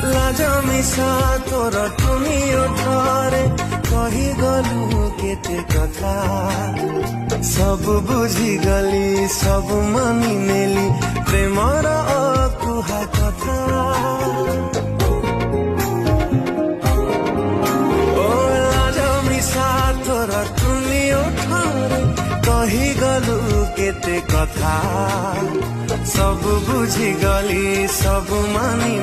लाज मिसा तोर टुनी ओठरे कही गलु केते कथा सब बुझी गली सब मानी नेली प्रेमर अकुहा कथा ओ लाज मिसा तोर टुनी ओठरे कही गलु केते कथा सब बुझी गली सब मानी